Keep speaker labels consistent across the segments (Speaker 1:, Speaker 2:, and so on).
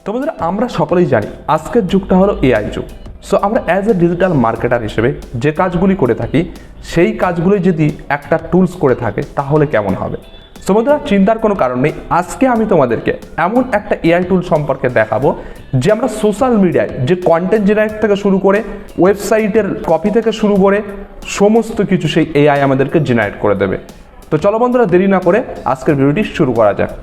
Speaker 1: তো বন্ধুরা আমরা সকলেই জানি আজকের যুগটা হলো এআই যুগ। সো আমরা অ্যাজ এ ডিজিটাল মার্কেটার হিসেবে যে কাজগুলি করে থাকি সেই কাজগুলি যদি একটা টুলস করে থাকে তাহলে কেমন হবে। সো বন্ধুরা চিন্তার কোনো কারণ নেই, আজকে আমি তোমাদেরকে এমন একটা এআই টুল সম্পর্কে দেখাবো যে আমরা সোশ্যাল মিডিয়ায় যে কন্টেন্ট জেনারেট থেকে শুরু করে ওয়েবসাইটের কপি থেকে শুরু করে সমস্ত কিছু সেই এআই আমাদেরকে জেনারেট করে দেবে। তো চলো বন্ধুরা দেরি না করে আজকের ভিডিওটি শুরু করা যাক।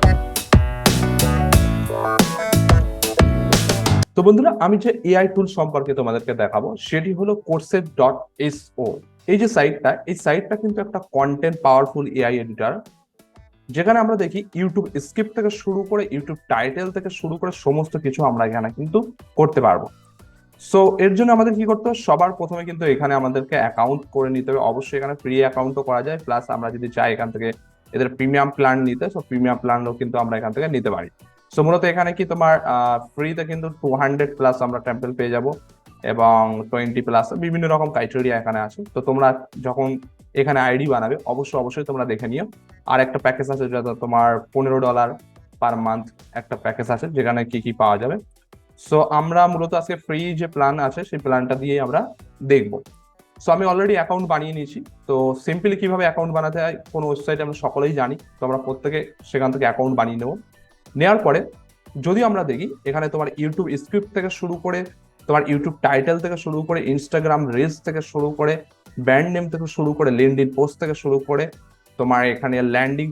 Speaker 1: তো বন্ধুরা আমি যে এআই টুল সম্পর্কে তোমাদেরকে দেখাবো সেটি হলো courses.so। এই যে সাইটটা, এই সাইটটা কিন্তু একটা কন্টেন্ট পাওয়ারফুল এআই এডিটর, যেখানে আমরা দেখি ইউটিউব স্ক্রিপ্ট থেকে শুরু করে ইউটিউব টাইটেল থেকে শুরু করে সমস্ত কিছু আমরা এখানে কিন্তু করতে পারবো। সো এর জন্য আমাদের কি করতে হবে, সবার প্রথমে কিন্তু এখানে আমাদেরকে অ্যাকাউন্ট করে নিতে হবে। অবশ্যই এখানে ফ্রি অ্যাকাউন্টও করা যায়, প্লাস আমরা যদি চাই এখান থেকে এদের প্রিমিয়াম প্ল্যান নিতে, সো প্রিমিয়াম প্ল্যানও কিন্তু আমরা এখান থেকে নিতে পারি। সো মূলত এখানে কি তোমার ফ্রিতে কিন্তু 200+ আমরা টেম্পল পেয়ে যাব এবং 20+ বিভিন্ন রকম ক্রাইটেরিয়া এখানে আছে। তো তোমরা যখন এখানে আইডি বানাবে অবশ্যই তোমরা দেখে নিও। আর একটা প্যাকেজ আছে যেটা তোমার $15 পার মান্থ একটা প্যাকেজ আছে, যেখানে কি কি পাওয়া যাবে। সো আমরা মূলত আজকে ফ্রি যে প্ল্যান আছে সেই প্ল্যানটা দিয়ে আমরা দেখবো। সো আমি অলরেডি অ্যাকাউন্ট বানিয়ে নিয়েছি। তো সিম্পলি কিভাবে অ্যাকাউন্ট বানাতে হয় কোনো ওয়েবসাইটে আমরা সকলেই জানি, তো আমরা প্রত্যেকে সেখান থেকে অ্যাকাউন্ট বানিয়ে নেব। নেওয়ার পরে যদি আমরা দেখি এখানে তোমার ইউটিউব স্ক্রিপ্ট থেকে শুরু করে তোমার ইউটিউব টাইটেল থেকে শুরু করে ইনস্টাগ্রাম রিলস থেকে শুরু করে ব্র্যান্ড নেম থেকে শুরু করে লিঙ্কডইন পোস্ট থেকে শুরু করে তোমার এখানে ল্যান্ডিং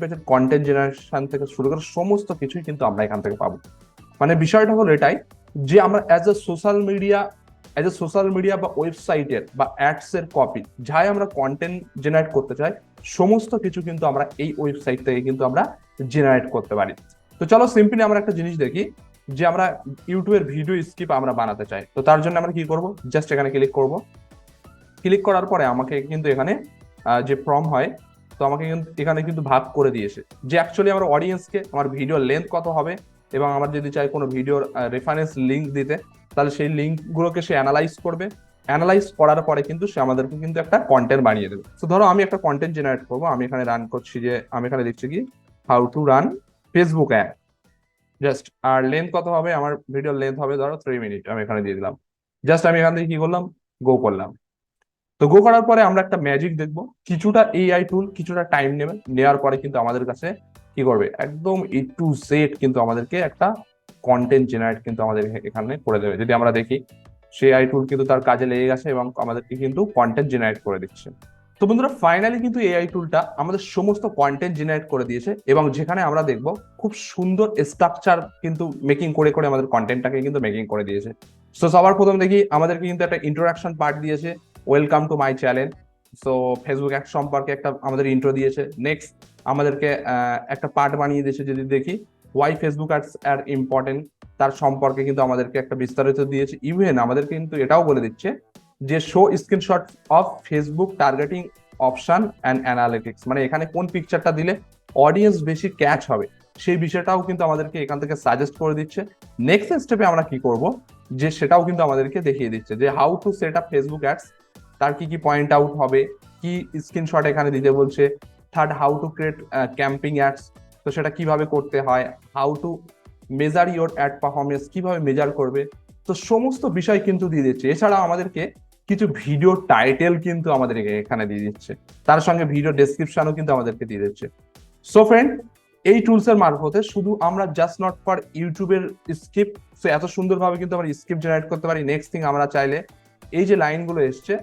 Speaker 1: পেজের কন্টেন্ট জেনারেশন থেকে শুরু করে সমস্ত কিছুই কিন্তু আমরা এখান থেকে পাবো। মানে বিষয়টা হলো এটাই যে আমরা অ্যাজ এ সোশ্যাল মিডিয়া বা ওয়েবসাইটের বা অ্যাডস এর কপি যাই আমরা কন্টেন্ট জেনারেট করতে চাই সমস্ত কিছু কিন্তু আমরা এই ওয়েবসাইট থেকে কিন্তু আমরা জেনারেট করতে পারি। তো চলো সিম্পলি আমরা একটা জিনিস দেখি যে আমরা ইউটিউবের ভিডিও স্ক্রিপ্ট আমরা বানাতে চাই। তো তার জন্য আমরা কি করব, জাস্ট এখানে ক্লিক করব। ক্লিক করার পরে আমাকে কিন্তু এখানে যে ফর্ম হয়, তো আমাকে এখানে কিন্তু ভাগ করে দিয়েছে যে অ্যাকচুয়ালি আমার অডিয়েন্সকে আমার ভিডিও লেন্থ কত হবে এবং আমার যদি চাই কোনো ভিডিওর রেফারেন্স লিঙ্ক দিতে তাহলে সেই লিঙ্কগুলোকে সে অ্যানালাইজ করবে। অ্যানালাইজ করার পরে কিন্তু সে আমাদেরকে কিন্তু একটা কন্টেন্ট বানিয়ে দেবে। তো ধরো আমি একটা কন্টেন্ট জেনারেট করবো, আমি এখানে রান করছি যে আমি এখানে লিখছি কি how to run Facebook ad just. আর লেন্থ কত হবে, আমার ভিডিওর লেন্থ হবে ধরো 3 মিনিট, আমি এখানে দিয়ে দিলাম। জাস্ট আমি এখান থেকে কি করলাম, গো করলাম। তো গো করার পরে আমরা একটা ম্যাজিক দেখবো, কিছুটা এআই টুল কিছুটা টাইম নেবে, নেওয়ার পরে কিন্তু আমাদের কাছে কি করবে একদম A to Z কিন্তু আমাদেরকে একটা কন্টেন্ট জেনারেট কিন্তু আমাদের এখানে করে দেবে। যদি আমরা দেখি সেই এআই টুল কিন্তু তার কাজে লেগে গেছে এবং আমাদেরকে কিন্তু কন্টেন্ট জেনারেট করে দিচ্ছে। তো বন্ধুরা ফাইনালি কিন্তু এআই টুলটা আমাদের সমস্ত কন্টেন্ট জেনারেট করে দিয়েছে এবং যেখানে আমরা দেখবো খুব সুন্দর স্ট্রাকচার কিন্তু মেকিং করে করে আমাদের কন্টেন্টটাকে কিন্তু মেকিং করে দিয়েছে। তো সবার প্রথম দেখি আমাদেরকে কিন্তু একটা ইন্ট্রোডাকশন পার্ট দিয়েছে, welcome to my channel. So Facebook ad সম্পর্কে একটা আমাদের ইন্ট্রো দিয়েছে। নেক্সট আমাদেরকে একটা পার্ট বানিয়ে দিয়েছে, যদি দেখি ওয়াই ফেসবুক অ্যাডস আর ইম্পর্টেন্ট তার সম্পর্কে কিন্তু আমাদেরকে একটা বিস্তারিত দিয়েছে। ইভেন আমাদের কিন্তু এটাও বলে দিচ্ছে যে show screenshot of Facebook targeting option and analytics, মানে এখানে কোন পিকচারটা দিলে অডিয়েন্স বেশি ক্যাচ হবে সেই বিষয়টাও কিন্তু আমাদেরকে এখান থেকে সাজেস্ট করে দিচ্ছে। নেক্সট স্টেপে আমরা কি করব যে সেটাও কিন্তু আমাদেরকে দেখিয়ে দিচ্ছে যে how to set up Facebook ads, তার কি কি পয়েন্ট আউট হবে, কি স্ক্রিনশট এখানে দিতে বলছে। Third, how to create campaign ads, তো সেটা কিভাবে করতে হয়। How to measure your ad performance, কিভাবে মেজার করবে। তো সমস্ত বিষয় কিন্তু দিয়ে দিচ্ছে। এছাড়া আমাদেরকে কিছু ভিডিও টাইটেল কিন্তু আমাদেরকে এখানে দিয়ে দিচ্ছে, তার সঙ্গে ভিডিও ডেসক্রিপশনও কিন্তু আমাদেরকে দিয়ে দিচ্ছে। সো ফ্রেন্ড, এই টুলসের মারফতে শুধু আমরা জাস্ট নট ফর ইউটিউবের স্ক্রিপ্ট, সো এত সুন্দরভাবে কিন্তু আমরা স্ক্রিপ্ট জেনারেট করতে পারি। নেক্সট থিং আমরা চাইলে এই যে লাইনগুলো এসছে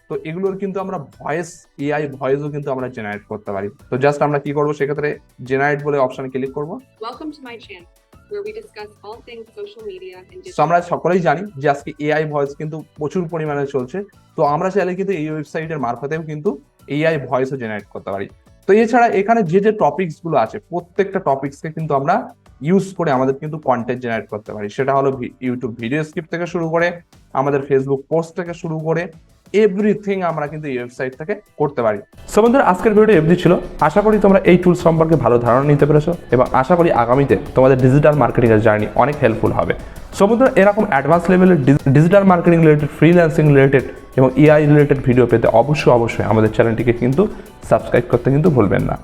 Speaker 1: তো এগুলোর কিন্তু আমরা ভয়েস এআই ভয়েসও কিন্তু আমরা জেনারেট করতে পারি। তো জাস্ট আমরা কি করব, সেক্ষেত্রে জেনারেট বলে অপশনে ক্লিক করব।
Speaker 2: Welcome to my channel where we discuss all things social media and
Speaker 1: তো আমরা সকলেই জানি যে আজকে এআই ভয়েস কিন্তু প্রচুর পরিমাণে চলছে। তো আমরা চাইলে কিন্তু এই ওয়েবসাইটের মারফতেও কিন্তু এআই ভয়েসও জেনারেট করতে পারি। তো এছাড়া এখানে যে যে টপিকস গুলো আছে প্রত্যেকটা টপিকসকে কিন্তু আমরা ইউজ করে আমাদের কিন্তু কন্টেন্ট জেনারেট করতে পারি। সেটা হলো ইউটিউব ভিডিও স্ক্রিপ্ট থেকে শুরু করে আমাদের ফেসবুক পোস্ট থেকে শুরু করে এভরিথিং আমরা কিন্তু এই ওয়েবসাইট থেকে করতে পারি। সো বন্ধুরা আজকের ভিডিও এফডি ছিল। আশা করি তোমরা এই টুলস সম্পর্কে ভালো ধারণা নিতে পেরেছো এবং আশা করি আগামীতে তোমাদের ডিজিটাল মার্কেটিং এর জার্নি অনেক হেল্পফুল হবে। সো বন্ধুরা এরকম অ্যাডভান্স লেভেলের digital marketing related, freelancing related এবং এআই রিলেটেড ভিডিও পেতে অবশ্যই আমাদের চ্যানেলটিকে কিন্তু সাবস্ক্রাইব করতে কিন্তু ভুলবেন না।